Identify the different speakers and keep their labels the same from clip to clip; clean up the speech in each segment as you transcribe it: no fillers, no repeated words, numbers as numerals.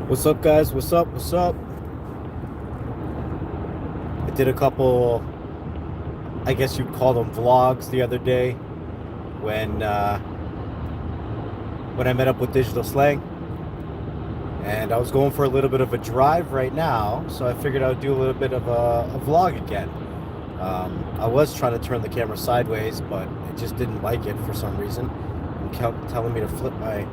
Speaker 1: What's up, guys? What's up? What's up? I did a couple, I guess you'd call them vlogs the other day when uh, when I met up with Digital Slang, and I was going for a little bit of a drive right now, so I figured I would do a little bit of a vlog again. I was trying to turn the camera sideways, but it just didn't like it for some reason. It kept telling me to flip my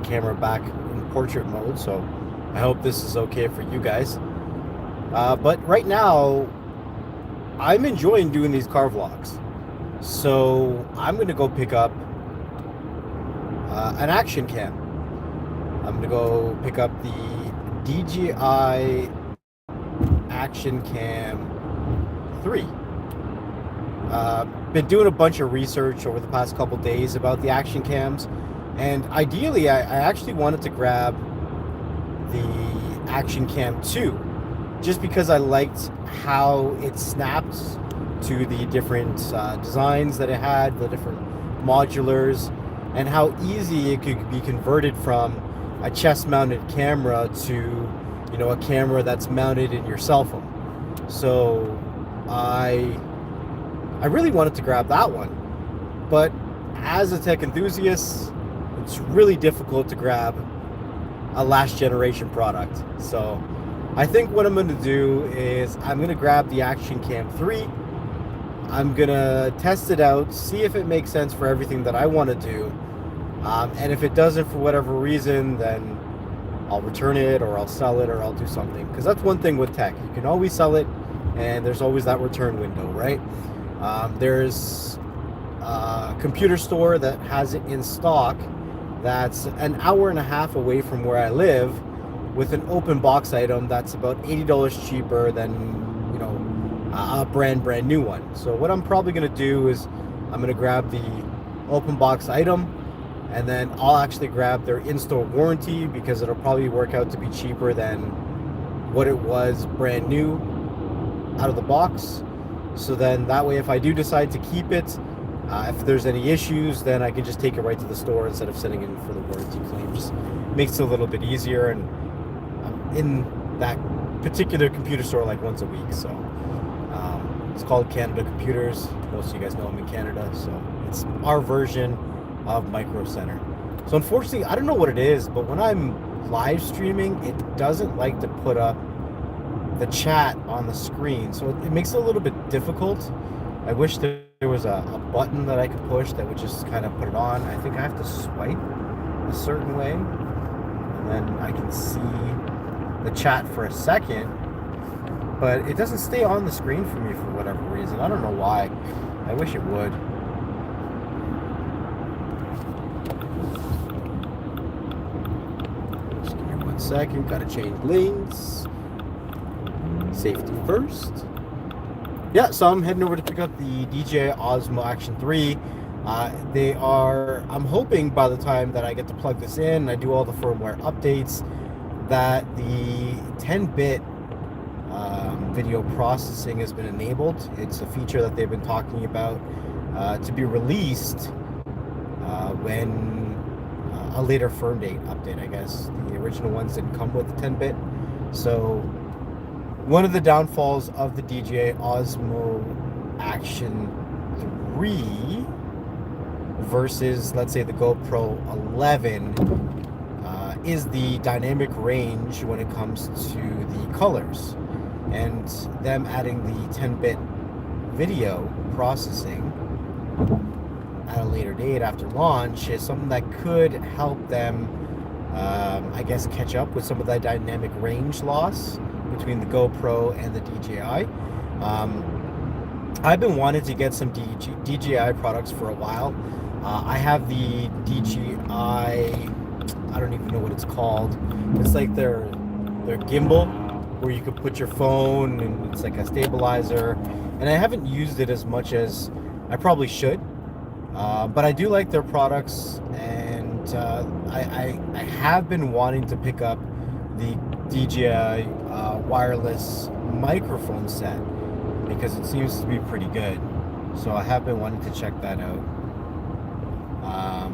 Speaker 1: camera back in portrait mode, so I hope this is okay for you guys. But right now, I'm enjoying doing these car vlogs. So I'm going to go pick up an action cam. I'm going to go pick up the DJI Action Cam 3. Been doing a bunch of research over the past couple days about the action cams. And ideally, I actually wanted to grab the Action Cam 2 just because I liked how it snapped to the different designs that it had, the different modulars, and how easy it could be converted from a chest-mounted camera to, a camera that's mounted in your cell phone. So I really wanted to grab that one, but as a tech enthusiast, it's really difficult to grab a last generation product. So I think what I'm going to do is I'm going to grab the Action Cam 3. I'm going to test it out, see if it makes sense for everything that I want to do. And if it doesn't for whatever reason, then I'll return it or I'll sell it or I'll do something. Because that's one thing with tech. You can always sell it and there's always that return window, right? There's a computer store that has it in stock that's an hour and a half away from where I live with an open box item that's about $80 cheaper than, a brand new one. So what I'm probably going to do is I'm going to grab the open box item and then I'll actually grab their in-store warranty because it'll probably work out to be cheaper than what it was brand new out of the box. So then that way, if I do decide to keep it, if there's any issues, then I can just take it right to the store instead of sending in for the warranty claim. Just makes it a little bit easier, and I'm in that particular computer store like once a week. So it's called Canada Computers. Most of you guys know I'm in Canada, so it's our version of Micro Center. So unfortunately, I don't know what it is, but when I'm live streaming, it doesn't like to put up the chat on the screen, so it makes it a little bit difficult. I wish there was a button that I could push that would just kind of put it on. I think I have to swipe a certain way and then I can see the chat for a second, but it doesn't stay on the screen for me for whatever reason. I don't know why. I wish it would. Just give me 1 second. Gotta change lanes. Safety first. Yeah, so I'm heading over to pick up the DJI Osmo Action 3. I'm hoping by the time that I get to plug this in, I do all the firmware updates, that the 10-bit video processing has been enabled. It's a feature that they've been talking about to be released when a later firm date update, I guess. The original ones didn't come with the 10-bit. So one of the downfalls of the DJI Osmo Action 3 versus, let's say, the GoPro 11 is the dynamic range when it comes to the colors. And them adding the 10-bit video processing at a later date after launch is something that could help them, I guess, catch up with some of that dynamic range loss between the GoPro and the DJI. I've been wanting to get some DJI products for a while. I have the DJI, I don't even know what it's called. It's like their gimbal where you could put your phone and it's like a stabilizer. And I haven't used it as much as I probably should. But I do like their products, and I have been wanting to pick up the DJI wireless microphone set because it seems to be pretty good. So I have been wanting to check that out,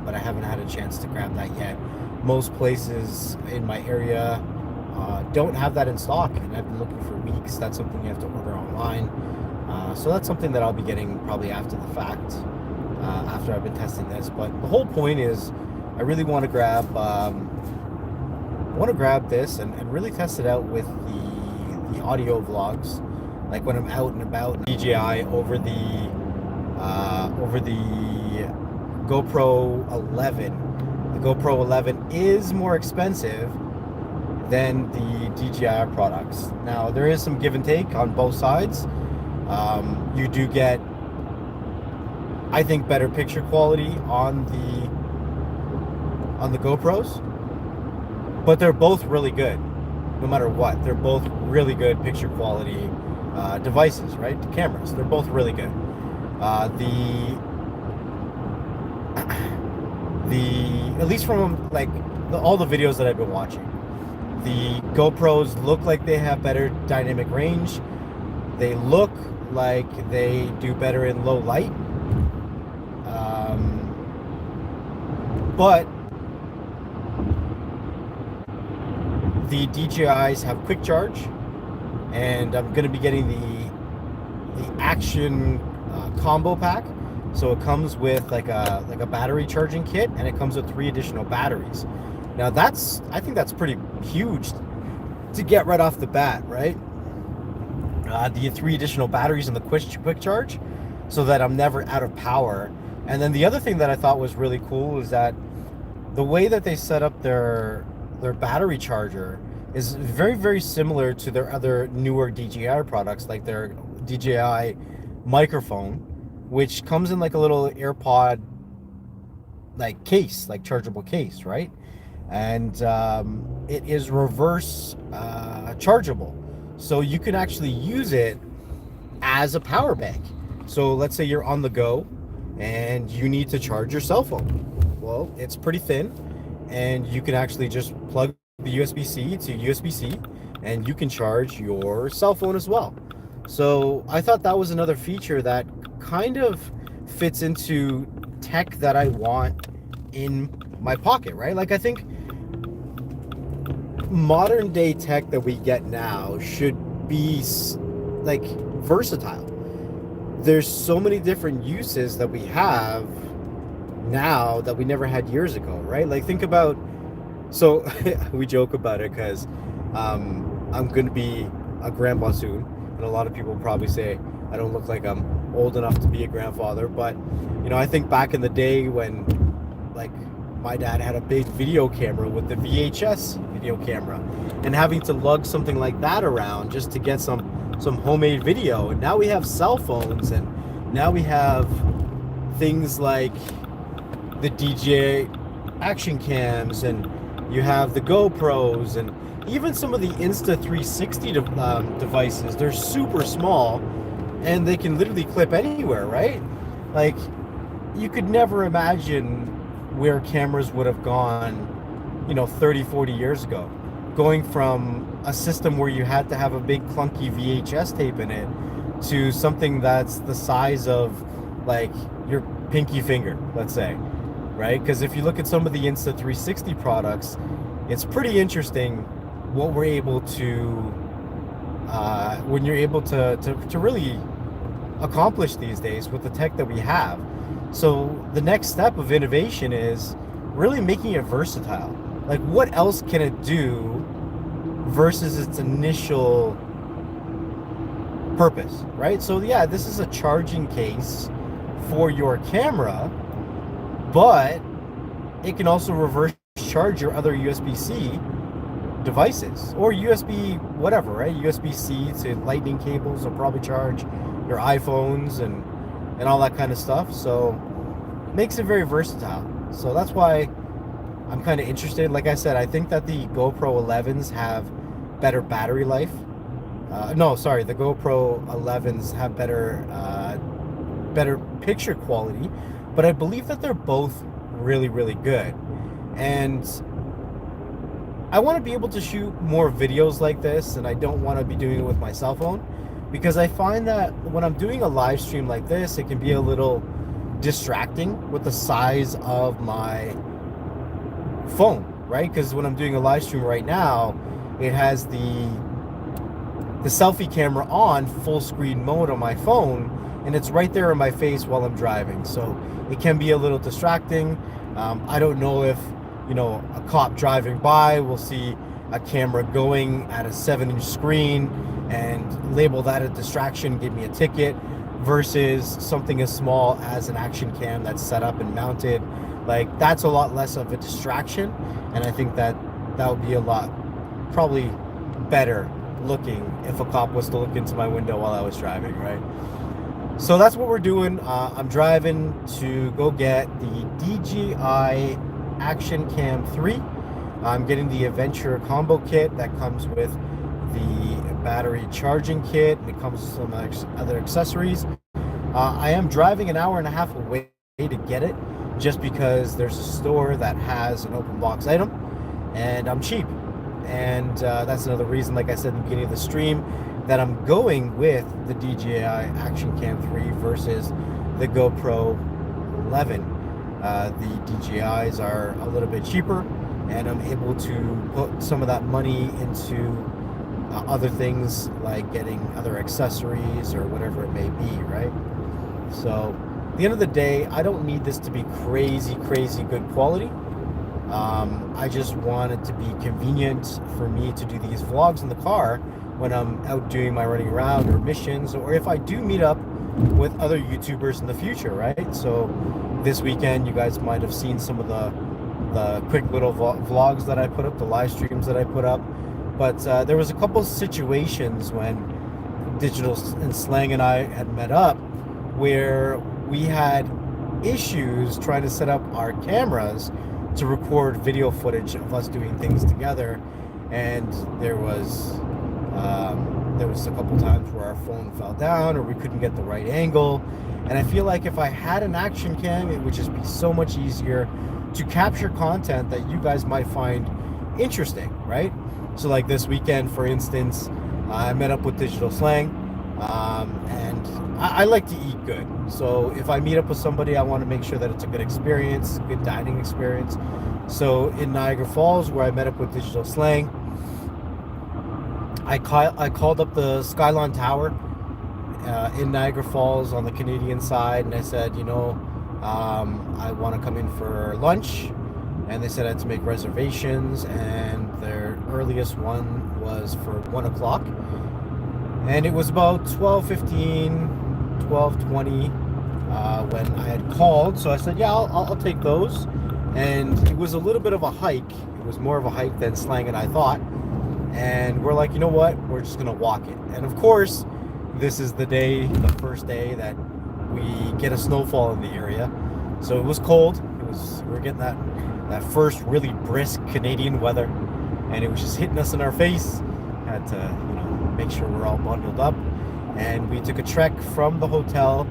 Speaker 1: but I haven't had a chance to grab that yet. Most places in my area don't have that in stock, and I've been looking for weeks. That's something you have to order online. So that's something that I'll be getting probably after the fact, after I've been testing this. But the whole point is, I really want to grab this and really test it out with the audio vlogs, like when I'm out and about. DJI over the GoPro 11. The GoPro 11 is more expensive than the DJI products. Now there is some give and take on both sides. You do get, I think, better picture quality on the GoPros, but they're both really good. No matter what, they're both really good picture quality devices, right? The cameras, they're both really good. At least from like all the videos that I've been watching, the GoPros look like they have better dynamic range. They look like they do better in low light. But the DJIs have quick charge, and I'm going to be getting the Action combo pack. So it comes with like a battery charging kit, and it comes with 3 additional batteries. Now I think that's pretty huge to get right off the bat, right? The 3 additional batteries and the quick charge, so that I'm never out of power. And then the other thing that I thought was really cool is that the way that they set up their battery charger is very, very similar to their other newer DJI products, like their DJI microphone, which comes in like a little AirPod like case, like chargeable case, right? And it is reverse chargeable, so you can actually use it as a power bank. So let's say you're on the go and you need to charge your cell phone. Well, it's pretty thin, and you can actually just plug the USB-C to USB-C, and you can charge your cell phone as well. So I thought that was another feature that kind of fits into tech that I want in my pocket, right? Like, I think modern day tech that we get now should be like versatile. There's so many different uses that we have now that we never had years ago, right? Like, think about, so we joke about it because I'm going to be a grandpa soon, and a lot of people probably say I don't look like I'm old enough to be a grandfather. But I think back in the day when, like, my dad had a big video camera with the VHS video camera, and having to lug something like that around just to get some homemade video. And now we have cell phones, and now we have things like the DJ action cams, and you have the GoPros, and even some of the Insta360 devices. They're super small, and they can literally clip anywhere, right? Like, you could never imagine where cameras would have gone 30, 40 years ago, going from a system where you had to have a big clunky VHS tape in it to something that's the size of like your pinky finger, let's say, right? Because if you look at some of the Insta360 products, it's pretty interesting what we're able to when you're able to really accomplish these days with the tech that we have. So the next step of innovation is really making it versatile. Like, what else can it do versus its initial purpose, right? So yeah, this is a charging case for your camera, but it can also reverse charge your other USB-C devices, or USB whatever, right? USB-C to lightning cables will probably charge your iPhones and all that kind of stuff. So makes it very versatile. So that's why I'm kind of interested. Like I said, I think that the GoPro 11s have better battery life. The GoPro 11s have better picture quality, but I believe that they're both really, really good. And I want to be able to shoot more videos like this, and I don't want to be doing it with my cell phone, because I find that when I'm doing a live stream like this, it can be a little distracting with the size of my phone, right? Because when I'm doing a live stream right now, it has the selfie camera on full screen mode on my phone, and it's right there in my face while I'm driving. So it can be a little distracting. I don't know if, a cop driving by will see a camera going at a 7-inch screen and label that a distraction, give me a ticket, versus something as small as an action cam that's set up and mounted. Like, that's a lot less of a distraction, and I think that would be a lot probably better looking if a cop was to look into my window while I was driving, right? So that's what we're doing. I'm driving to go get the DJI Action Cam 3. I'm getting the Adventure combo kit that comes with the battery charging kit, and it comes with some other accessories. I am driving an hour and a half away to get it, just because there's a store that has an open box item, and I'm cheap. And that's another reason, like I said in the beginning of the stream, that I'm going with the DJI Action Cam 3 versus the GoPro 11. The DJIs are a little bit cheaper, and I'm able to put some of that money into other things, like getting other accessories or whatever it may be, right? So at the end of the day, I don't need this to be crazy good quality. I just want it to be convenient for me to do these vlogs in the car when I'm out doing my running around or missions, or if I do meet up with other YouTubers in the future, right? So this weekend, you guys might have seen some of the quick little vlogs that I put up, the live streams that I put up. But there was a couple situations when Digital and Slang and I had met up where we had issues trying to set up our cameras to record video footage of us doing things together, and there was a couple times where our phone fell down or we couldn't get the right angle. And I feel like if I had an action cam, it would just be so much easier to capture content that you guys might find interesting, right? So like this weekend, for instance, I met up with Digital Slang, and I like to eat good. So if I meet up with somebody, I want to make sure that it's a good experience, good dining experience. So in Niagara Falls, where I met up with Digital Slang, I called up the Skyline Tower in Niagara Falls on the Canadian side, and I said, I want to come in for lunch. And they said I had to make reservations, and their earliest one was for 1 o'clock. And it was about 12:15, 12:20 when I had called. So I said, yeah, I'll take those. And it was a little bit of a hike. It was more of a hike than Slang and I thought. And we're like, you know what? We're just going to walk it. And of course, this is the first day that we get a snowfall in the area. So it was cold. We were getting that first really brisk Canadian weather, and it was just hitting us in our face. Had to, make sure we're all bundled up, and we took a trek from the hotel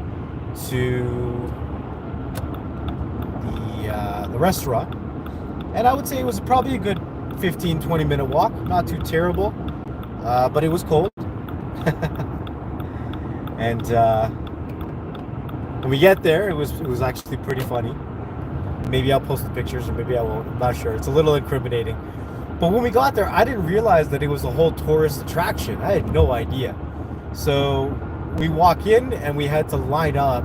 Speaker 1: to the restaurant, and I would say it was probably a good 15-20 minute walk. Not too terrible, but it was cold. And when we get there, it was actually pretty funny. Maybe I'll post the pictures, or maybe I won't. I'm not sure. It's a little incriminating. But when we got there, I didn't realize that it was a whole tourist attraction. I had no idea. So we walk in, and we had to line up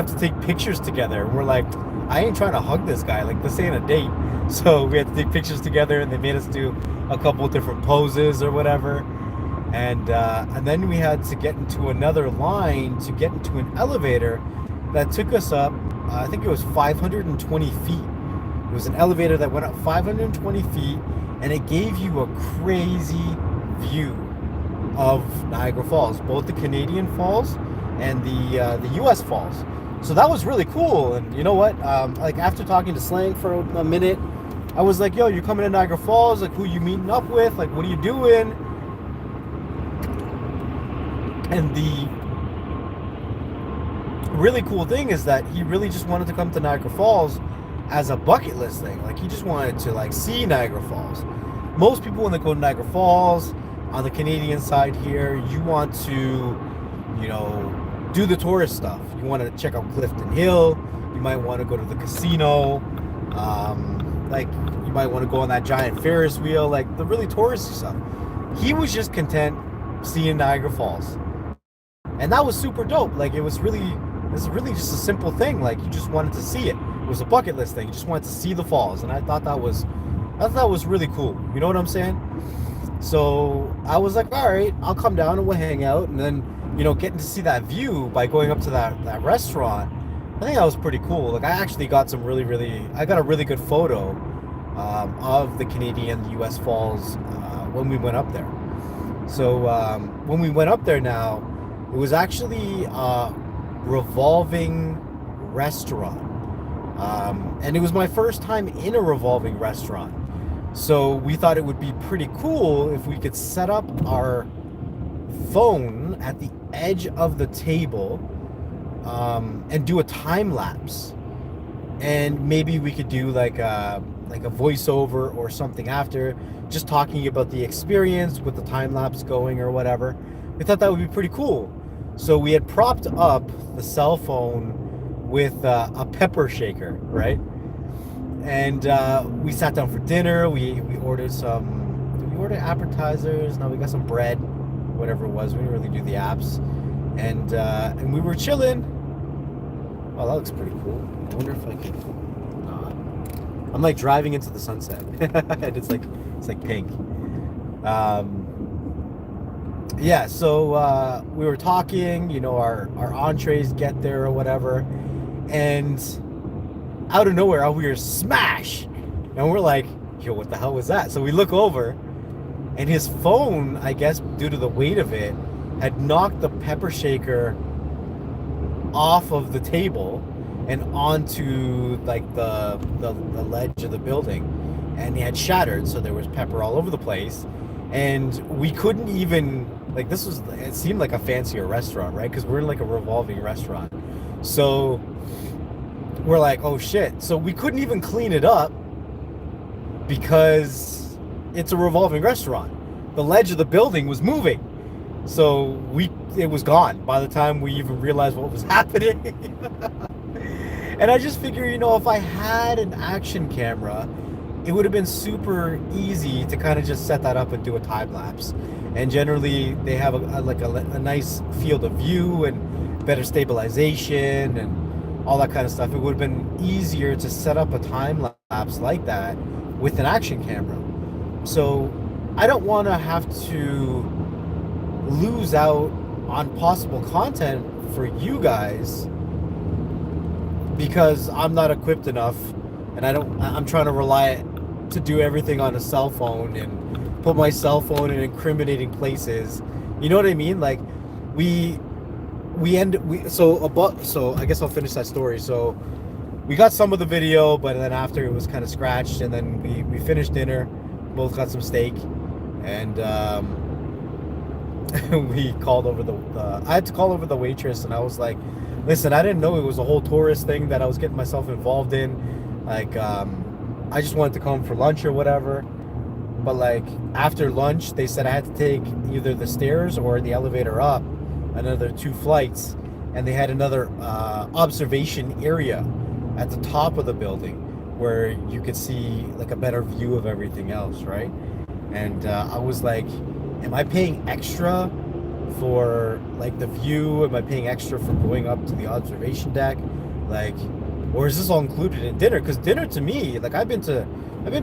Speaker 1: to take pictures together. And we're like, I ain't trying to hug this guy. Like, this ain't a date. So we had to take pictures together, and they made us do a couple of different poses or whatever. And then we had to get into another line to get into an elevator that took us up, I think it was 520 feet. It was an elevator that went up 520 feet, and it gave you a crazy view of Niagara Falls, both the Canadian Falls and the U.S. Falls. So that was really cool. And you know what? Like, after talking to Slang for a minute, I was like, yo, you're coming to Niagara Falls? Like, who you meeting up with? Like, what are you doing? And the really cool thing is that he really just wanted to come to Niagara Falls as a bucket list thing. Like, he just wanted to see Niagara Falls. Most people, when they go to Niagara Falls on the Canadian side here, you want to, do the tourist stuff. You want to check out Clifton Hill. You might want to go to the casino. You might want to go on that giant Ferris wheel, like the really touristy stuff. He was just content seeing Niagara Falls, and that was super dope. Like it was really just a simple thing. Like you just wanted to see it. It was a bucket list thing. You just wanted to see the falls, and I thought that was really cool. You know what I'm saying? So I was like, all right, I'll come down and we'll hang out, and then getting to see that view by going up to that restaurant. I think that was pretty cool. Like I actually got I got a really good photo of the Canadian, the U.S. falls when we went up there. So when we went up there now, it was actually a revolving restaurant. And it was my first time in a revolving restaurant. So we thought it would be pretty cool if we could set up our phone at the edge of the table and do a time lapse. And maybe we could do like a voiceover or something after, just talking about the experience with the time lapse going or whatever. We thought that would be pretty cool. So we had propped up the cell phone with a pepper shaker, right? And we sat down for dinner. We ordered some. Did we order appetizers? No, we got some bread, whatever it was. We didn't really do the apps, and we were chilling. Oh, that looks pretty cool. I wonder if I can. I'm like driving into the sunset, and it's like pink. Yeah. So we were talking. Our entrees get there or whatever, and out of nowhere, we hear smash, and we're like, yo, what the hell was that? So we look over, and his phone, I guess due to the weight of it, had knocked the pepper shaker off of the table and onto like the ledge of the building, and it had shattered, so there was pepper all over the place, and we couldn't even, like, it seemed like a fancier restaurant, right? Because we're in like a revolving restaurant. So we're like, oh shit. So we couldn't even clean it up because it's a revolving restaurant. The ledge of the building was moving. So it was gone by the time we even realized what was happening. And I just figure, if I had an action camera, it would have been super easy to kind of just set that up and do a time lapse. And generally they have a nice field of view and better stabilization and all that kind of stuff. It would have been easier to set up a time lapse like that with an action camera. So I don't want to have to lose out on possible content for you guys because I'm not equipped enough, and I'm trying to rely to do everything on a cell phone and put my cell phone in incriminating places. You know what I mean? Like so I guess I'll finish that story. So we got some of the video, but then after it was kind of scratched, and then we finished dinner, both got some steak, and we called over I had to call over the waitress, and I was like, listen, I didn't know it was a whole tourist thing that I was getting myself involved in. Like I just wanted to come for lunch or whatever, but like after lunch they said I had to take either the stairs or the elevator up another 2 flights, and they had another observation area at the top of the building where you could see like a better view of everything else, right? And I was like, am I paying extra for like the view? Am I paying extra for going up to the observation deck? Like, or is this all included in dinner? Because dinner to me, like I've been to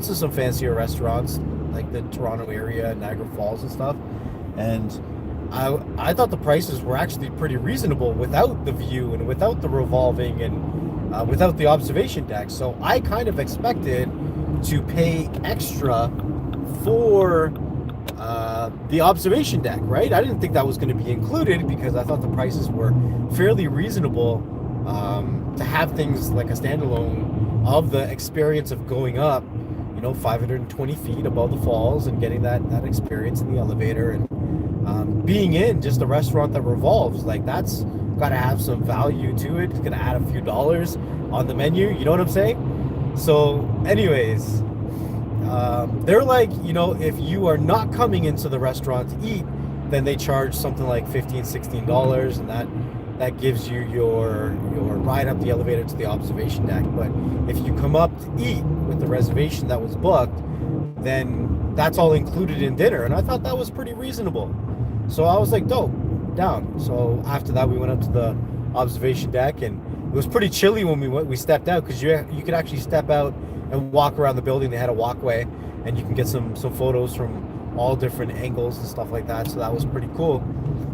Speaker 1: some fancier restaurants like the Toronto area, Niagara Falls and stuff, and I thought the prices were actually pretty reasonable without the view and without the revolving and without the observation deck. So I kind of expected to pay extra for the observation deck, right? I didn't think that was going to be included because I thought the prices were fairly reasonable to have things like a standalone of the experience of going up, 520 feet above the falls and getting that experience in the elevator and being in just a restaurant that revolves. Like that's got to have some value to it. It's going to add a few dollars on the menu. You know what I'm saying? So anyways, they're like, if you are not coming into the restaurant to eat, then they charge something like $15-16, and that gives you your ride up the elevator to the observation deck. But if you come up to eat with the reservation that was booked, then that's all included in dinner. And I thought that was pretty reasonable. So I was like, dope, down. So after that, we went up to the observation deck, and it was pretty chilly when we stepped out, because you could actually step out and walk around the building. They had a walkway, and you can get some photos from all different angles and stuff like that. So that was pretty cool.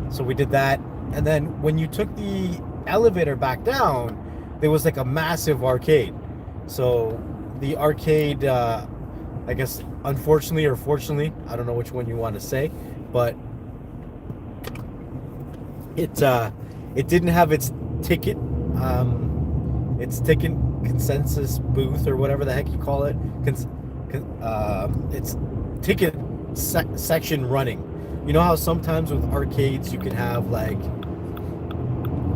Speaker 1: So we did that. And then when you took the elevator back down, there was like a massive arcade. So the arcade, I guess, unfortunately or fortunately, I don't know which one you want to say, but it didn't have its ticket consensus booth, or whatever the heck you call it, its ticket section running. You know how sometimes with arcades you can have, like,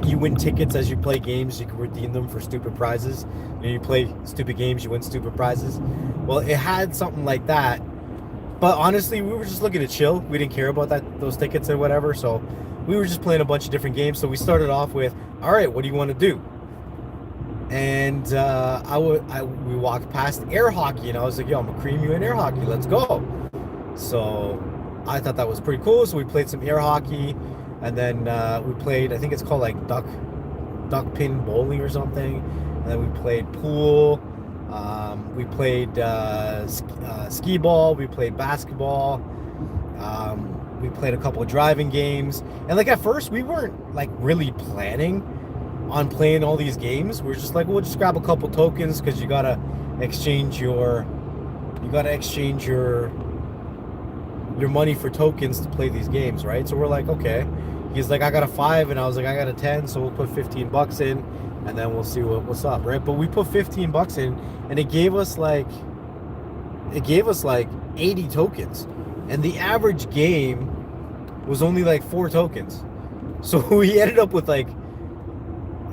Speaker 1: you win tickets as you play games, you can redeem them for stupid prizes. You play stupid games, you win stupid prizes. Well, it had something like that, but honestly, we were just looking to chill. We didn't care about those tickets or whatever, so we were just playing a bunch of different games. So we started off with, all right, what do you want to do? And we walked past air hockey, and I was like, yo, I'm gonna cream you in air hockey, let's go. So I thought that was pretty cool. So we played some air hockey, and then we played, I think it's called like duck pin bowling or something. And then we played pool. We played skee ball. We played basketball. We played a couple of driving games. And like at first, we weren't like really planning on playing all these games. We're just like, we'll just grab a couple tokens, because you gotta exchange your money for tokens to play these games, right? So we're like, okay. He's like, I got a 5, and I was like, I got a 10, so we'll put $15 in, and then we'll see what's up, right? But we put $15 in, and it gave us like 80 tokens, and the average game was only like 4 tokens. So we ended up with like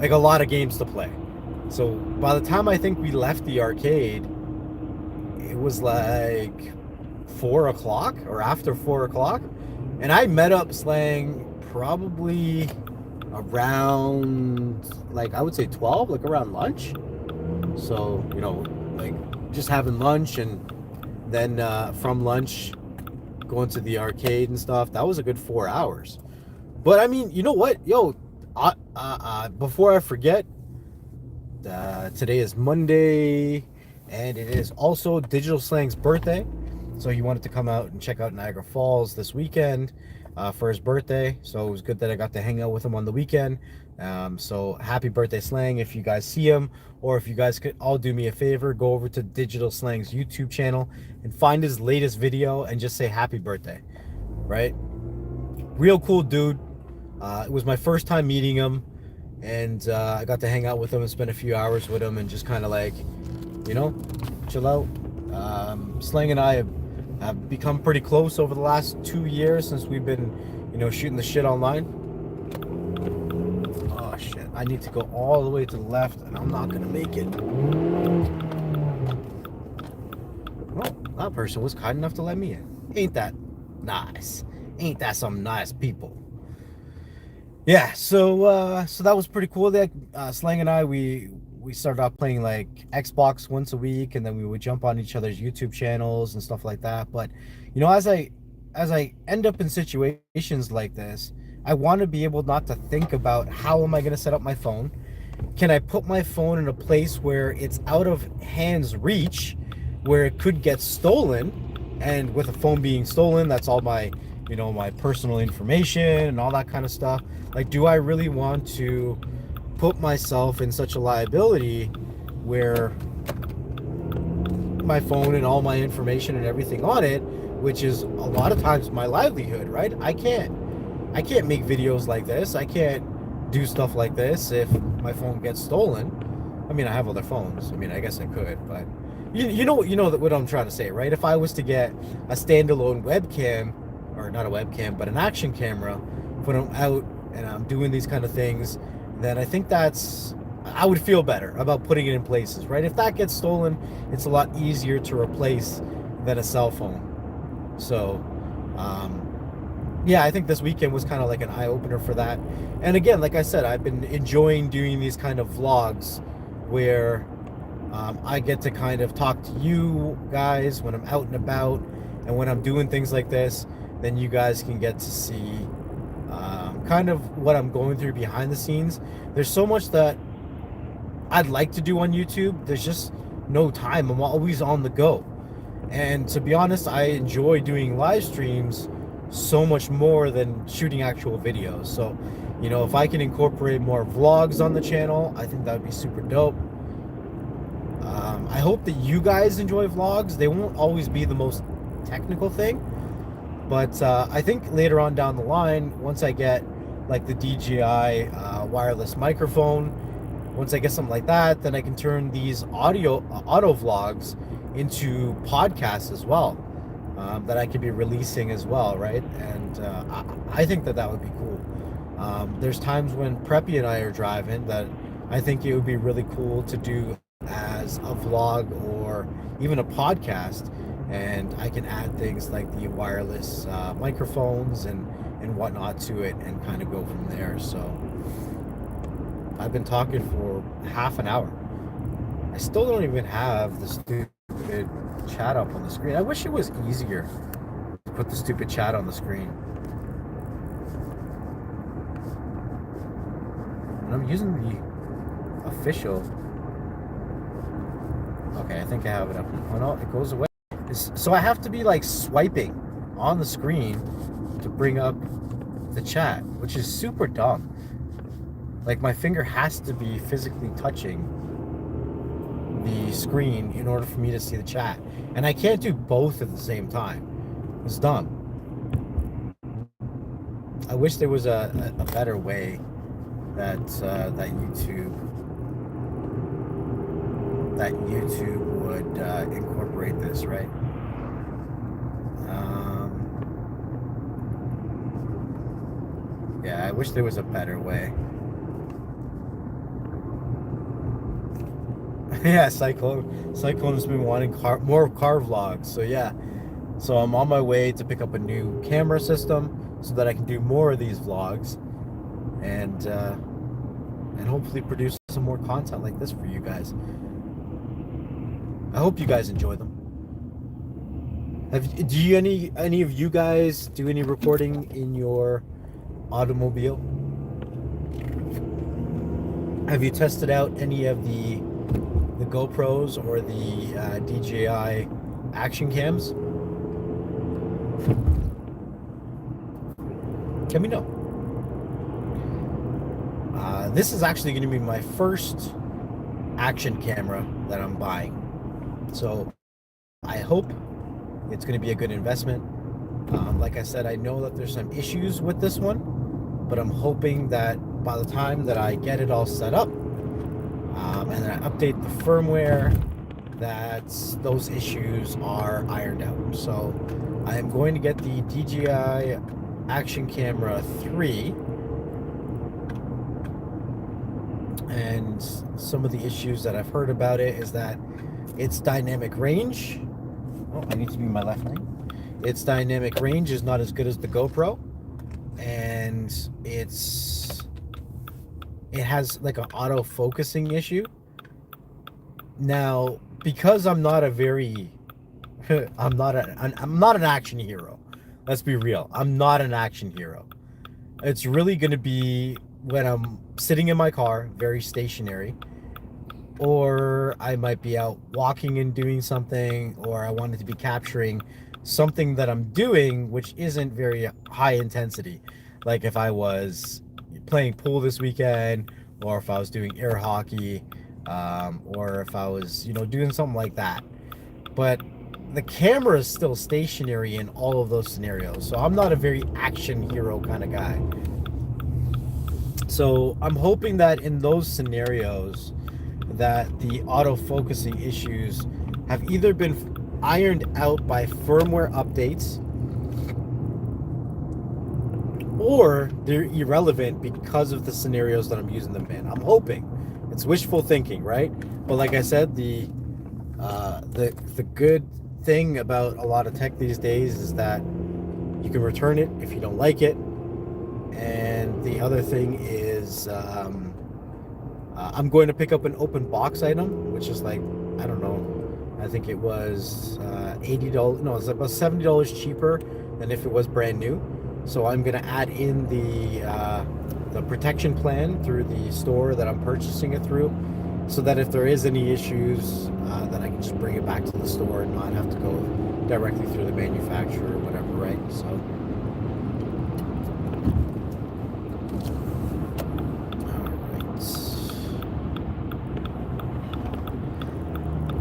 Speaker 1: a lot of games to play. So by the time I think we left the arcade, it was like 4 o'clock or after 4 o'clock, and I met up Slang probably around, like, I would say 12, like around lunch. So, you know, like just having lunch, and then from lunch going to the arcade and stuff. That was a good 4 hours. But I mean, you know what, yo, before I forget, today is Monday, and it is also Digital Slang's birthday. So he wanted to come out and check out Niagara Falls this weekend for his birthday. So it was good that I got to hang out with him on the weekend. So happy birthday, Slang, if you guys see him, or if you guys could all do me a favor, go over to Digital Slang's YouTube channel and find his latest video and just say happy birthday, right? Real cool dude. It was my first time meeting him, and I got to hang out with him and spend a few hours with him and just kind of like, you know, chill out. Slang and I have become pretty close over the last 2 years since we've been, you know, shooting the shit online. Oh shit, I need to go all the way to the left, and I'm not gonna make it. Well, that person was kind enough to let me in. Ain't that nice? Ain't that some nice people? Yeah, so that was pretty cool. That Slang and I, we started off playing like Xbox once a week, and then we would jump on each other's YouTube channels and stuff like that. But you know, as I end up in situations like this, I want to be able not to think about how am I going to set up my phone. Can I put my phone in a place where it's out of hands reach, where it could get stolen? And with a phone being stolen, that's all my, you know, my personal information and all that kind of stuff. Like, do I really want to put myself in such a liability where my phone and all my information and everything on it, which is a lot of times my livelihood, right? I can't make videos like this. I can't do stuff like this if my phone gets stolen. I mean, I have other phones. I mean, I guess I could, but you know what I'm trying to say, right? If I was to get a standalone webcam, or not a webcam, but an action camera, put them out, and I'm doing these kind of things, then I think I would feel better about putting it in places, right? If that gets stolen, it's a lot easier to replace than a cell phone. So, yeah, I think this weekend was kind of like an eye opener for that. And again, like I said, I've been enjoying doing these kind of vlogs where I get to kind of talk to you guys when I'm out and about, and when I'm doing things like this, then you guys can get to see kind of what I'm going through behind the scenes. There's so much that I'd like to do on YouTube. There's just no time. I'm always on the go. And to be honest, I enjoy doing live streams so much more than shooting actual videos. So, you know, if I can incorporate more vlogs on the channel, I think that would be super dope. I hope that you guys enjoy vlogs. They won't always be the most technical thing, but I think later on down the line, once I get like the DJI wireless microphone, once I get something like that, then I can turn these auto vlogs into podcasts as well, that I could be releasing as well, right? And I think that that would be cool. There's times when Preppy and I are driving that I think it would be really cool to do as a vlog or even a podcast, and I can add things like the wireless microphones and whatnot to it and kind of go from there. So I've been talking for half an hour. I still don't even have the stupid chat up on the screen. I wish it was easier to put the stupid chat on the screen. And I'm using the official. Okay, I think I have it up. Oh no, it goes away. So I have to be like swiping on the screen to bring up the chat, which is super dumb. Like my finger has to be physically touching the screen in order for me to see the chat. And I can't do both at the same time. It's dumb. I wish there was a better way that YouTube would incorporate this, right? Yeah, I wish there was a better way. Yeah, Cyclone's been wanting more car vlogs. So yeah, so I'm on my way to pick up a new camera system so that I can do more of these vlogs, and hopefully produce some more content like this for you guys. I hope you guys enjoy them. Do any of you guys do any recording in your automobile? Have you tested out any of the GoPros or the DJI action cams? Let me know. This is actually going to be my first action camera that I'm buying, so I hope it's going to be a good investment. Like I said, I know that there's some issues with this one, but I'm hoping that by the time that I get it all set up, and then I update the firmware, that those issues are ironed out. So I am going to get the DJI Action Camera 3, and some of the issues that I've heard about it is that its dynamic range, oh, I need to be in my left lane. Its dynamic range is not as good as the GoPro, and it has like an auto focusing issue. Now, because I'm not a very I'm not an action hero. Let's be real. I'm not an action hero. It's really going to be when I'm sitting in my car, very stationary, or I might be out walking and doing something, or I wanted to be capturing something that I'm doing which isn't very high intensity. Like if I was playing pool this weekend, or if I was doing air hockey, or if I was, doing something like that. But the camera is still stationary in all of those scenarios. So I'm not a very action hero kind of guy. So I'm hoping that in those scenarios that the autofocusing issues have either been ironed out by firmware updates, or they're irrelevant because of the scenarios that I'm using them in. I'm hoping. It's wishful thinking, right? But like I said, the good thing about a lot of tech these days is that You can return it if you don't like it. And the other thing is, I'm going to pick up an open box item, which is like, I don't know, I think it was $80. No, it's about $70 cheaper than if it was brand new. So I'm going to add in the protection plan through the store that I'm purchasing it through, so that if there is any issues, that I can just bring it back to the store and not have to go directly through the manufacturer or whatever, right? So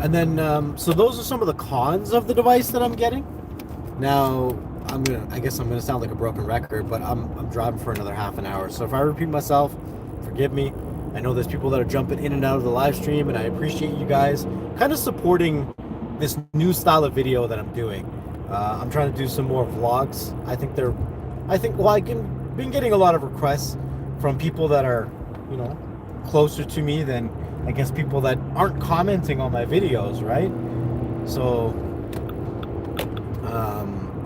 Speaker 1: and then, so those are some of the cons of the device that I'm getting. Now, I guess I'm gonna sound like a broken record, but I'm driving for another half an hour. So if I repeat myself, forgive me. I know there's people that are jumping in and out of the live stream, and I appreciate you guys kind of supporting this new style of video that I'm doing. I'm trying to do some more vlogs. I've been getting a lot of requests from people that are, you know, closer to me than, I guess, people that aren't commenting on my videos, right? So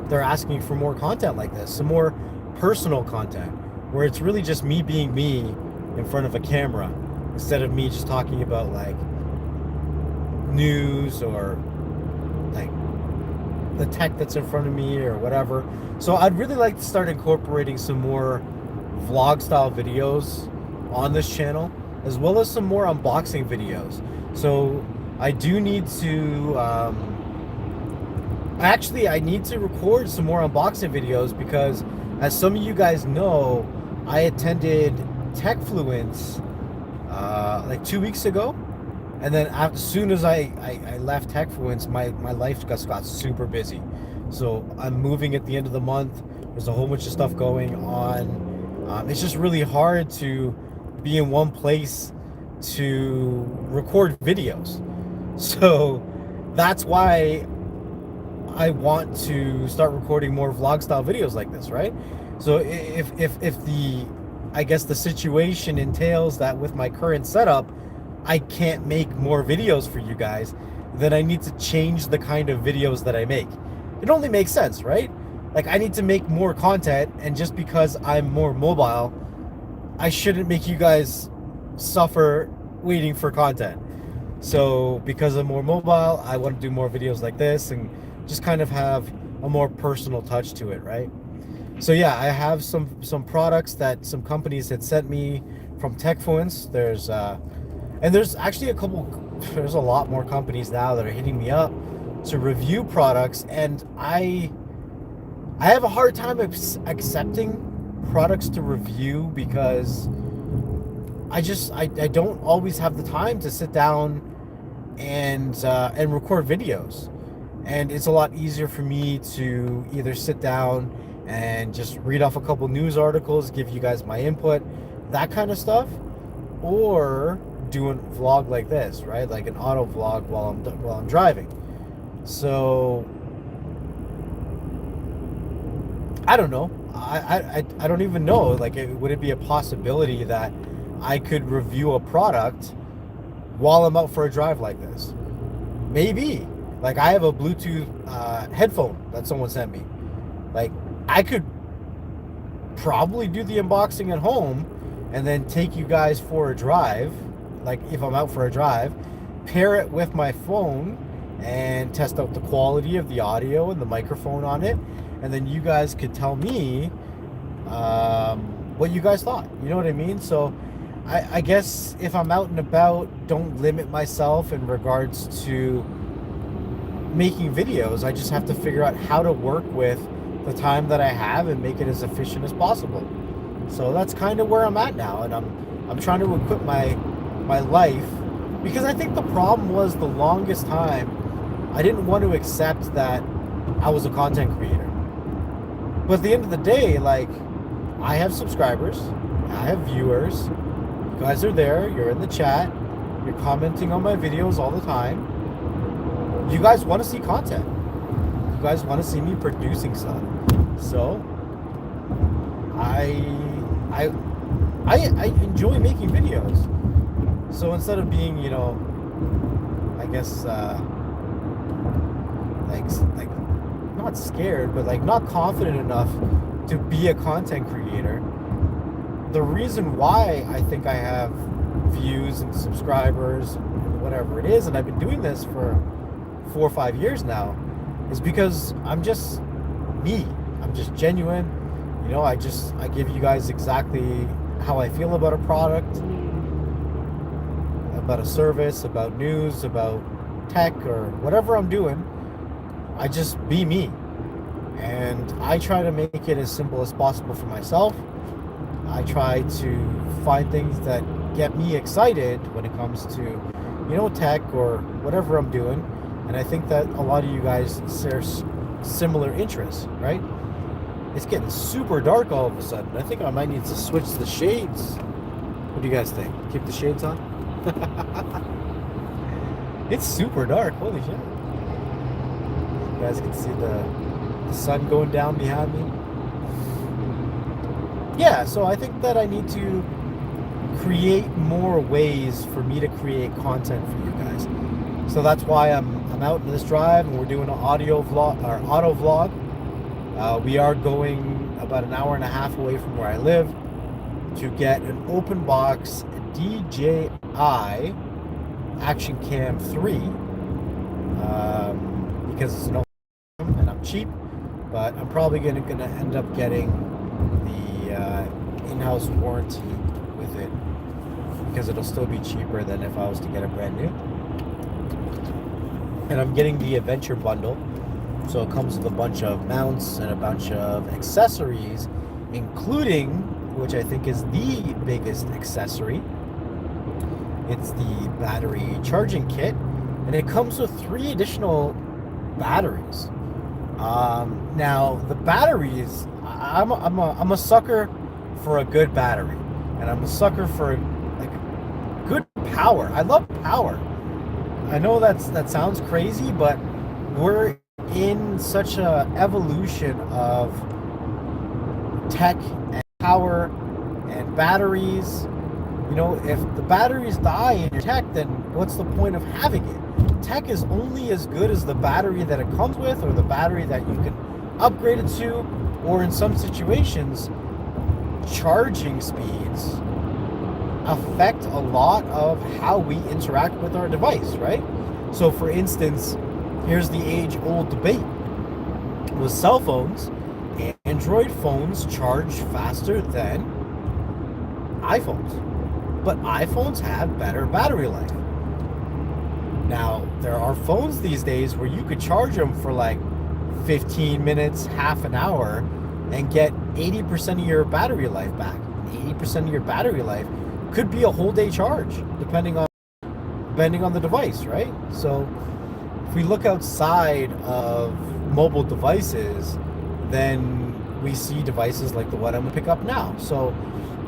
Speaker 1: they're asking for more content like this, some more personal content, where it's really just me being me in front of a camera, instead of me just talking about like news or like the tech that's in front of me or whatever. So I'd really like to start incorporating some more vlog style videos on this channel, as well as some more unboxing videos. So I do need to I need to record some more unboxing videos, because as some of you guys know, I attended TechFluence like 2 weeks ago, and then as soon as I left TechFluence, my life just got super busy. So I'm moving at the end of the month. There's a whole bunch of stuff going on. It's just really hard to be in one place to record videos. So that's why I want to start recording more vlog style videos like this, right? So if the, I guess, the situation entails that with my current setup I can't make more videos for you guys, then I need to change the kind of videos that I make. It only makes sense, right? Like, I need to make more content, and just because I'm more mobile, I shouldn't make you guys suffer waiting for content. So because I'm more mobile, I want to do more videos like this and just kind of have a more personal touch to it, right? So yeah, I have some products that some companies had sent me from TechFluence. There's actually there's a lot more companies now that are hitting me up to review products, and I have a hard time accepting products to review, because I don't always have the time to sit down and record videos. And it's a lot easier for me to either sit down and just read off a couple news articles, give you guys my input, that kind of stuff, or do a vlog like this, right? Like an auto vlog while I'm driving. So I don't know. I don't even know. Like, would it be a possibility that I could review a product while I'm out for a drive like this? Maybe. Like, I have a Bluetooth headphone that someone sent me. Like, I could probably do the unboxing at home and then take you guys for a drive. Like, if I'm out for a drive, pair it with my phone and test out the quality of the audio and the microphone on it, and then you guys could tell me what you guys thought. You know what I mean? So I guess if I'm out and about, don't limit myself in regards to making videos. I just have to figure out how to work with the time that I have and make it as efficient as possible. So that's kind of where I'm at now, and I'm trying to equip my life, because I think the problem was, the longest time I didn't want to accept that I was a content creator. But at the end of the day, like, I have subscribers, I have viewers, you guys are there, you're in the chat, you're commenting on my videos all the time. You guys want to see content. You guys want to see me producing stuff. So I enjoy making videos. So instead of being, you know, I guess like not scared, but like not confident enough to be a content creator. The reason why I think I have views and subscribers and whatever it is, and I've been doing this for 4 or 5 years now, is because I'm just me. I'm just genuine. You know, I give you guys exactly how I feel about a product, about a service, about news, about tech, or whatever I'm doing. I just be me. And I try to make it as simple as possible for myself. I try to find things that get me excited when it comes to, you know, tech or whatever I'm doing. And I think that a lot of you guys share similar interests, right? It's getting super dark all of a sudden. I think I might need to switch the shades. What do you guys think? Keep the shades on? It's super dark. Holy shit. You guys can see the sun going down behind me. Yeah, so I think that I need to create more ways for me to create content for you guys. So that's why I'm out in this drive, and we're doing an audio vlog or auto vlog. We are going about an hour and a half away from where I live to get an open box DJI Action Cam 3 because it's an open and I'm cheap, but I'm probably gonna end up getting the in-house warranty with it because it'll still be cheaper than if I was to get it brand new. And I'm getting the Adventure Bundle, so it comes with a bunch of mounts and a bunch of accessories, including, which I think is the biggest accessory, it's the battery charging kit, and it comes with 3 additional batteries. Now the batteries, I'm a sucker for a good battery, and I'm a sucker for like good power. I love power. I know that sounds crazy, but we're in such a evolution of tech and power and batteries. You know, if the batteries die in your tech, then what's the point of having it? Tech is only as good as the battery that it comes with, or the battery that you can upgrade it to, or in some situations, charging speeds affect a lot of how we interact with our device, right? So for instance, here's the age-old debate. With cell phones, Android phones charge faster than iPhones, but iPhones have better battery life. Now, there are phones these days where you could charge them for like 15 minutes, half an hour, and get 80% of your battery life back. 80% of your battery life could be a whole day charge, depending on the device, right? So if we look outside of mobile devices, then we see devices like the one I'm gonna pick up now. So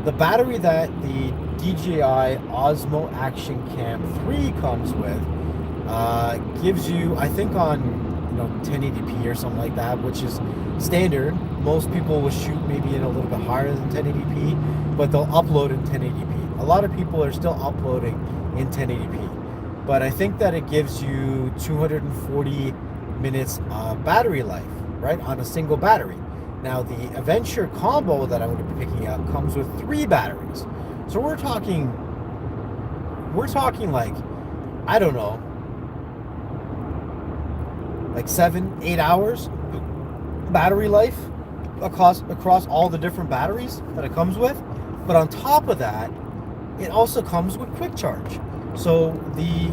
Speaker 1: the battery that the DJI Osmo Action Cam 3 comes with gives you, I think on 1080p or something like that, which is standard. Most people will shoot maybe in a little bit higher than 1080p, but they'll upload in 1080p. A lot of people are still uploading in 1080p, but I think that it gives you 240 minutes of battery life, right, on a single battery. Now the Adventure combo that I'm going to be picking up comes with 3 batteries. So we're talking like, I don't know, like 7-8 hours battery life across all the different batteries that it comes with. But on top of that, it also comes with quick charge. So the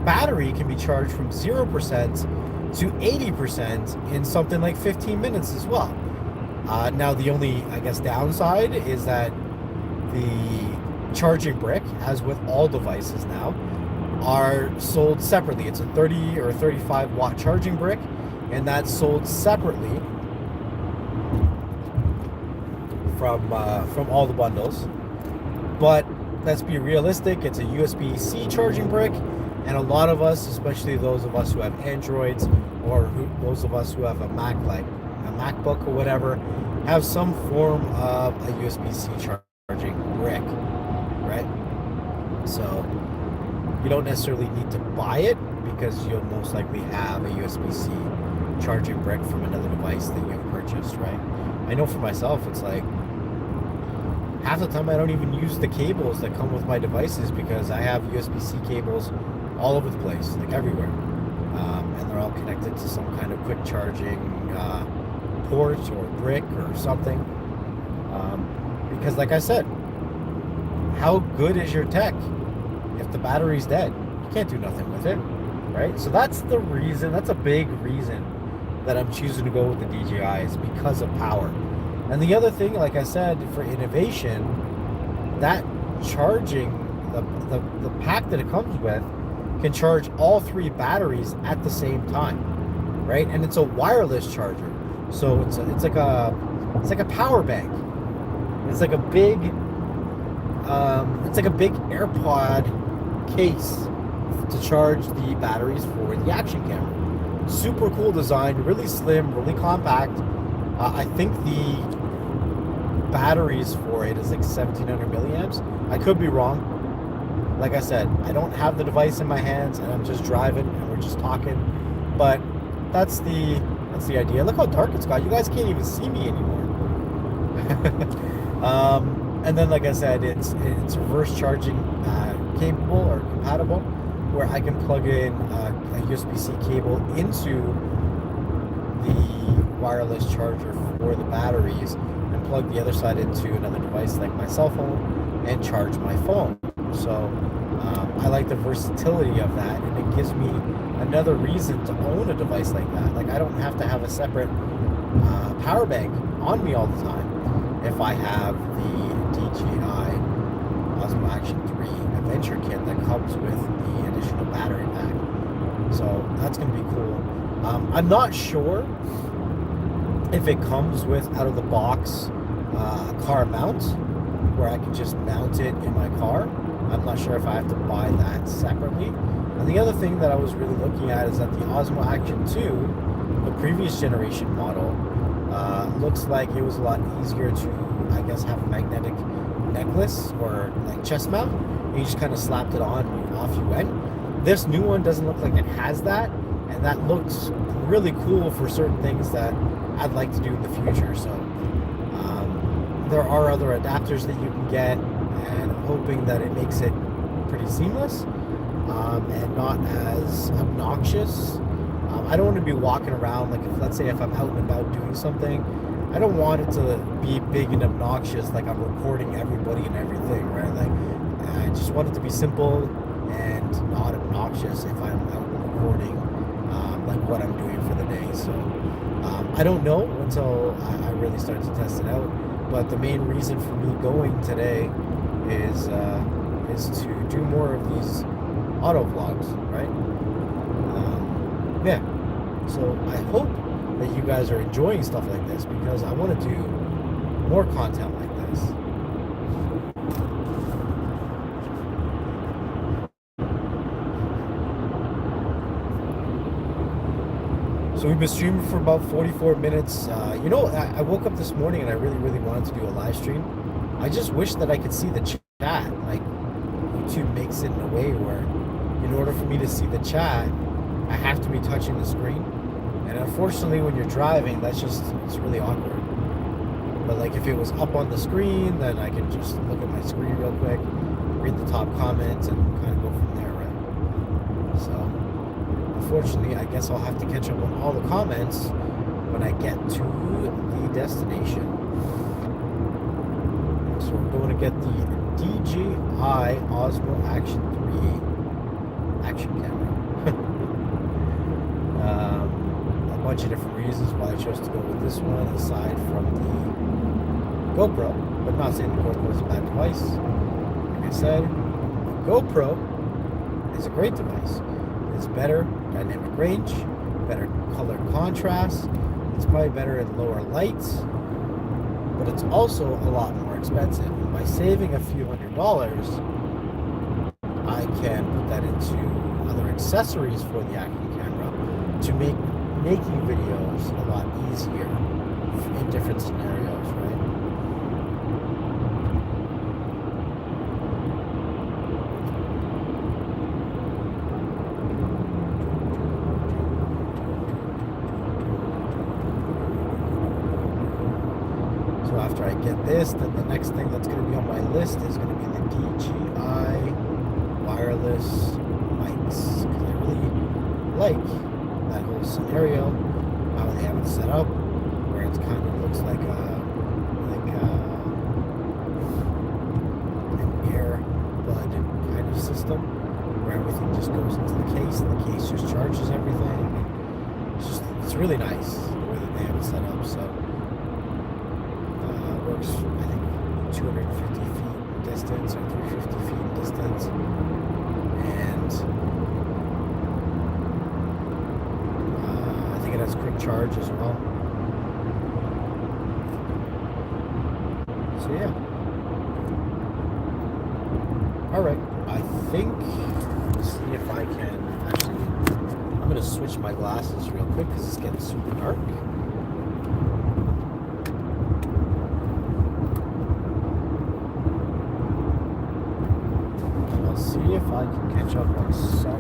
Speaker 1: battery can be charged from 0% to 80% in something like 15 minutes as well. Now the only, I guess, downside is that the charging brick, as with all devices now, are sold separately. It's a 30 or 35 watt charging brick, and that's sold separately from all the bundles. But let's be realistic, it's a USB-C charging brick, and a lot of us, especially those of us who have Androids, or those of us who have a Mac, like a MacBook or whatever, have some form of a USB-C charging brick, right? So you don't necessarily need to buy it, because you'll most likely have a USB-C charging brick from another device that you've purchased, right? I know for myself, it's like half the time I don't even use the cables that come with my devices because I have USB-C cables all over the place, like everywhere. And they're all connected to some kind of quick charging port or brick or something. Because like I said, how good is your tech if the battery's dead? You can't do nothing with it, right? So that's the reason, that's a big reason that I'm choosing to go with the DJI, is because of power. And the other thing, like I said, for innovation, that charging, the pack that it comes with can charge all 3 batteries at the same time, right? And it's a wireless charger, so it's like a power bank. It's like a big AirPod case to charge the batteries for the action camera. Super cool design, really slim, really compact. I think the batteries for it is like 1700 milliamps. I could be wrong. Like I said, I don't have the device in my hands and I'm just driving and we're just talking. But that's the idea. Look how dark it's got. You guys can't even see me anymore. And then, like I said, it's reverse charging capable or compatible, where I can plug in a USB-C cable into the wireless charger for the batteries and plug the other side into another device like my cell phone and charge my phone. So I like the versatility of that, and it gives me another reason to own a device like that. Like, I don't have to have a separate power bank on me all the time if I have the DJI Osmo Action 3 Adventure Kit that comes with the additional battery pack. So that's going to be cool. I'm not sure if it comes with out of the box car mount where I can just mount it in my car. I'm not sure if I have to buy that separately. And the other thing that I was really looking at is that the Osmo Action 2, the previous generation model, looks like it was a lot easier to, I guess, have a magnetic necklace or like chest mount. And you just kind of slapped it on and off you went. This new one doesn't look like it has that, and that looks really cool for certain things that I'd like to do in the future. So there are other adapters that you can get, and I'm hoping that it makes it pretty seamless and not as obnoxious. I don't want to be walking around, like, let's say if I'm out and about doing something, I don't want it to be big and obnoxious, like I'm recording everybody and everything, right? Like, I just want it to be simple and not obnoxious if I'm out recording like what I'm doing for the day. So I don't know until I really start to test it out. But the main reason for me going today is to do more of these auto vlogs, right? Yeah. So I hope that you guys are enjoying stuff like this, because I want to do more content like this. So we've been streaming for about 44 minutes. You know, I woke up this morning and I really, really wanted to do a live stream. I just wish that I could see the chat. Like, YouTube makes it in a way where in order for me to see the chat, I have to be touching the screen. And unfortunately, when you're driving, it's really awkward. But like, if it was up on the screen, then I can just look at my screen real quick, read the top comments, and kind of go from there, right? So, unfortunately, I guess I'll have to catch up on all the comments when I get to the destination. So we're going to get the DJI Osmo Action 3 action camera. A bunch of different reasons why I chose to go with this one, aside from the GoPro, but not saying the GoPro is a bad device. Like I said, the GoPro is a great device. It's better dynamic range, better color contrast, it's probably better in lower lights, but it's also a lot more expensive. And by saving a few $100s, I can put that into other accessories for the action camera to make making videos a lot easier in different scenarios, right? So after I get this, then the next thing that's going to be on my list is going to be the DJI wireless mics. Because I really like that whole scenario, how they have it set up, where it kind of looks like an earbud kind of system, where everything just goes into the case, and the case just charges everything. It's really nice the way that they have it set up. So it works, I think, 250 feet distance or 350 feet distance, and I think it has quick charge as well. So yeah. All right. I think, let's see if I can actually, I'm going to switch my glasses real quick because it's getting super dark. And I'll see if I can catch up on some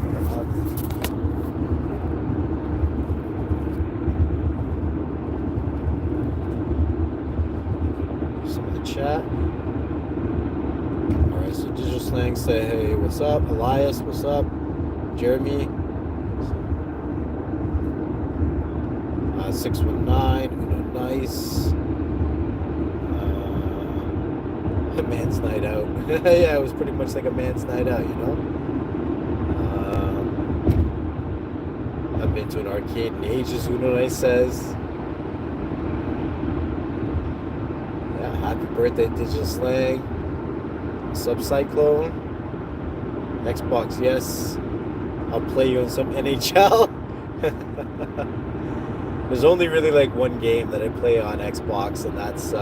Speaker 1: of the chat. Alright, so Digital Slang say, hey, what's up? Elias, what's up? Jeremy, 619, Uno, nice. A man's night out. Yeah, it was pretty much like a man's night out, you know? I've been to an arcade in ages, Uno, nice says. Yeah, happy birthday, Digital Slang. Subcyclone. Xbox, yes. I'll play you in some NHL. There's only really like one game that I play on Xbox, and that's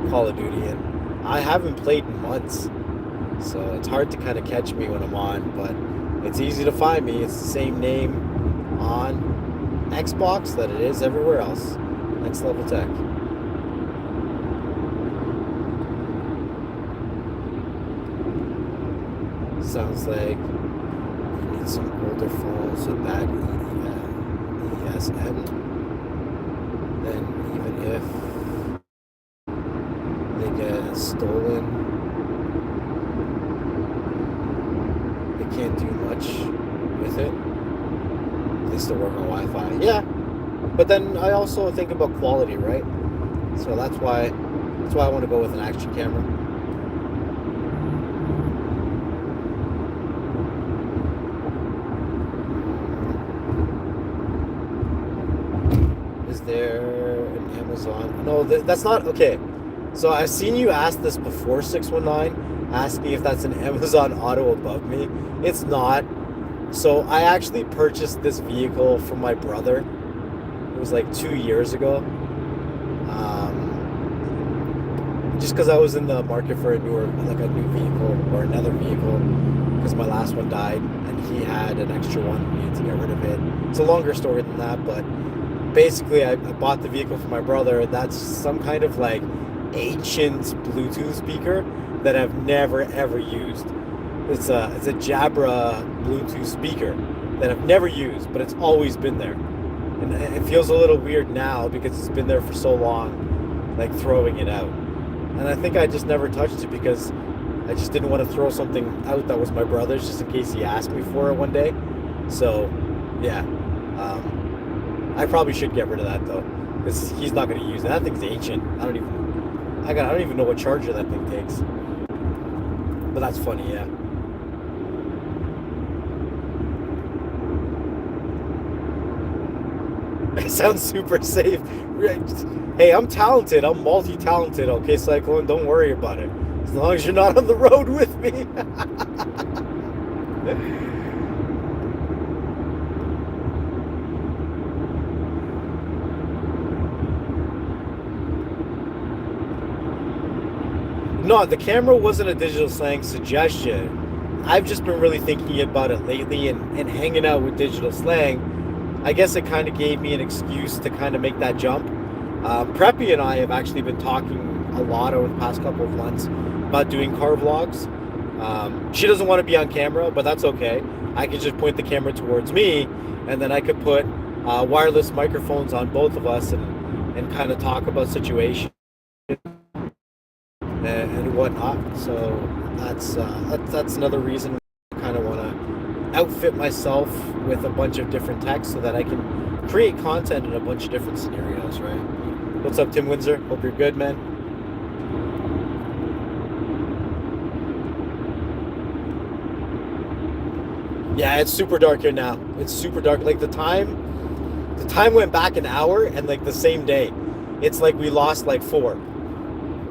Speaker 1: Call of Duty, and I haven't played in months, so it's hard to kind of catch me when I'm on, but it's easy to find me. It's the same name on Xbox that it is everywhere else. Next Level Tech. Sounds like you need some older phones with that ESN. Then even if they get stolen, they can't do much with it. They still work on Wi-Fi. Yeah, but then I also think about quality, right? So that's why I want to go with an action camera. Is there an Amazon? No, that's not okay. So I've seen you ask this before, 619, asking if that's an Amazon Auto above me. It's not. So I actually purchased this vehicle from my brother. It was like 2 years ago. Just because I was in the market for a new vehicle or another vehicle, because my last one died and he had an extra one. We needed to get rid of it. It's a longer story than that, but basically I bought the vehicle for my brother. That's some kind of like ancient Bluetooth speaker that I've never ever used. It's a Jabra Bluetooth speaker that I've never used, but it's always been there. And it feels a little weird now because it's been there for so long, like throwing it out. And I think I just never touched it because I just didn't want to throw something out that was my brother's, just in case he asked me for it one day. So, yeah. I probably should get rid of that though, because he's not going to use it. That thing's ancient. I don't even know what charger that thing takes. But that's funny, yeah. It sounds super safe. Hey, I'm talented. I'm multi-talented, okay, Cyclone? Don't worry about it. As long as you're not on the road with me. No, the camera wasn't a Digital Slang suggestion. I've just been really thinking about it lately and hanging out with Digital Slang. I guess it kind of gave me an excuse to kind of make that jump. Preppy and I have actually been talking a lot over the past couple of months about doing car vlogs. She doesn't want to be on camera, but that's okay. I could just point the camera towards me, and then I could put wireless microphones on both of us and and kind of talk about situations and whatnot. So that's another reason I kind of want to outfit myself with a bunch of different tech so that I can create content in a bunch of different scenarios, right? What's up, Tim Windsor? Hope you're good, man. Yeah, it's super dark here now. It's super dark. Like the time went back an hour and like the same day. It's like we lost like 4.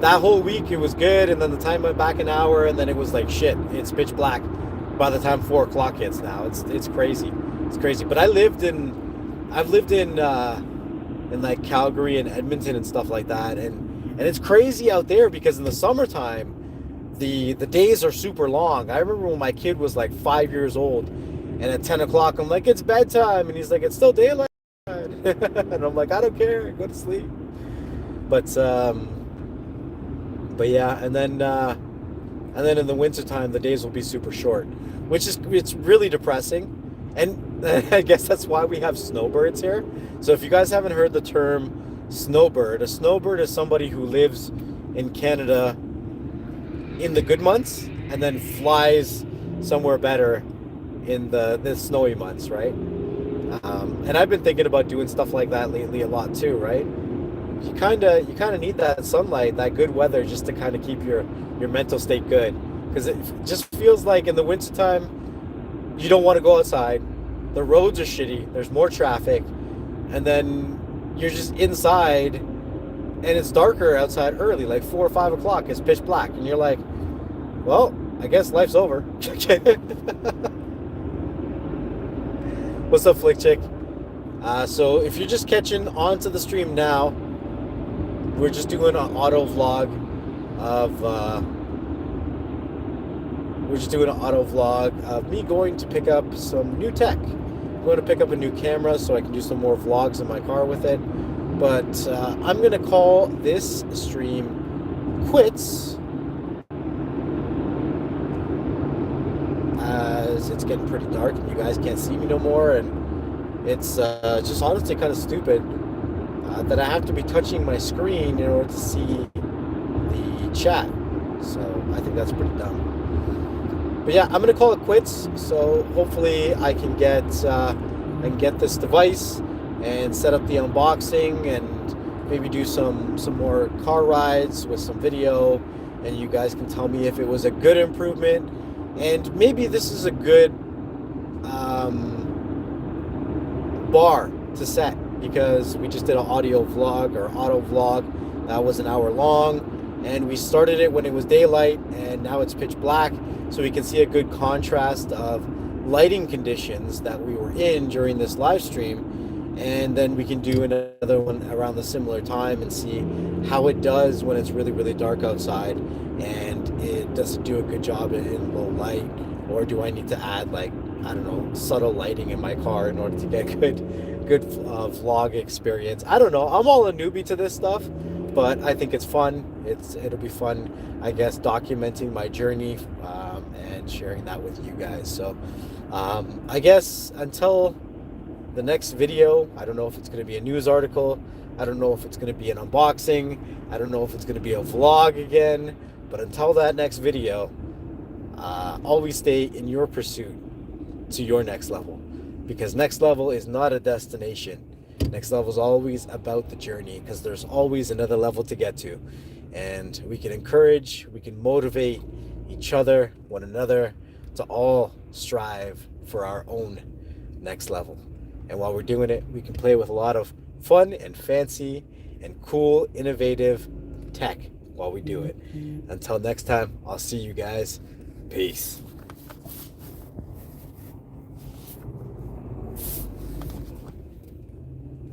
Speaker 1: That whole week it was good, and then the time went back an hour, and then it was like shit. It's pitch black by the time 4 o'clock hits. Now it's crazy. It's crazy. But I've lived in like Calgary and Edmonton and stuff like that, and it's crazy out there because in the summertime the days are super long. I remember when my kid was like 5 years old, and at 10 o'clock I'm like, it's bedtime, and he's like, it's still daylight, and I'm like, I don't care, go to sleep. But yeah, and then in the wintertime the days will be super short, which is, it's really depressing. And I guess that's why we have snowbirds here. So if you guys haven't heard the term snowbird, a snowbird is somebody who lives in Canada in the good months and then flies somewhere better in the snowy months, right? And I've been thinking about doing stuff like that lately a lot too, right? You kind of need that sunlight, that good weather, just to kind of keep your mental state good, because it just feels like in the wintertime you don't want to go outside. The roads are shitty. There's more traffic, and then you're just inside, and it's darker outside early, like 4 or 5 o'clock. It's pitch black, and you're like, well, I guess life's over. What's up, Flick Chick? So if you're just catching onto the stream now, we're just doing an auto vlog of me going to pick up some new tech. I'm going to pick up a new camera so I can do some more vlogs in my car with it. But I'm going to call this stream quits, as it's getting pretty dark and you guys can't see me no more, and it's just honestly kind of stupid that I have to be touching my screen in order to see the chat. So I think that's pretty dumb. But yeah, I'm gonna call it quits. So hopefully I can get this device and set up the unboxing and maybe do some more car rides with some video, and you guys can tell me if it was a good improvement, and maybe this is a good bar to set, because we just did an audio vlog or auto vlog that was an hour long, and we started it when it was daylight, and now it's pitch black, so we can see a good contrast of lighting conditions that we were in during this live stream, and then we can do another one around the similar time and see how it does when it's really, really dark outside and it doesn't do a good job in low light, or do I need to add, like, I don't know, subtle lighting in my car in order to get good vlog experience. I don't know. I'm all a newbie to this stuff, but I think it's fun. It'll be fun, I guess, documenting my journey and sharing that with you guys. So I guess until the next video, I don't know if it's going to be a news article. I don't know if it's going to be an unboxing. I don't know if it's going to be a vlog again. But until that next video, always stay in your pursuit to your next level, because next level is not a destination. Next level is always about the journey, because there's always another level to get to, and we can encourage, we can motivate each other, one another, to all strive for our own next level. And while we're doing it, we can play with a lot of fun and fancy and cool, innovative tech while we do it. Until next time, I'll see you guys. Peace.